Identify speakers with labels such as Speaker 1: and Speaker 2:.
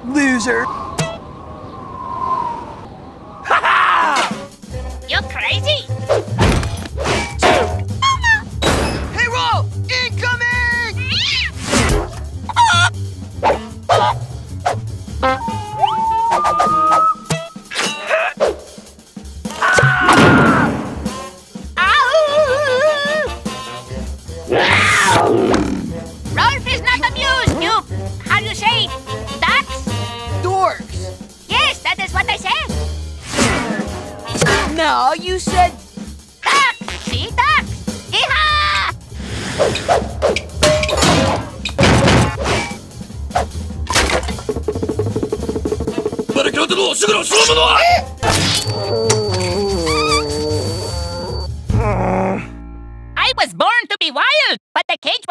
Speaker 1: loser.
Speaker 2: You crazy?
Speaker 1: Hey, roll! Incoming!
Speaker 2: Rolf is not amused, you... How do you say? Ducks?
Speaker 1: Dorks!
Speaker 2: Yes, that is what I said.
Speaker 1: No, you said...
Speaker 2: Ducks! See, ducks! Yeehaw! I was born to be wild, but the cage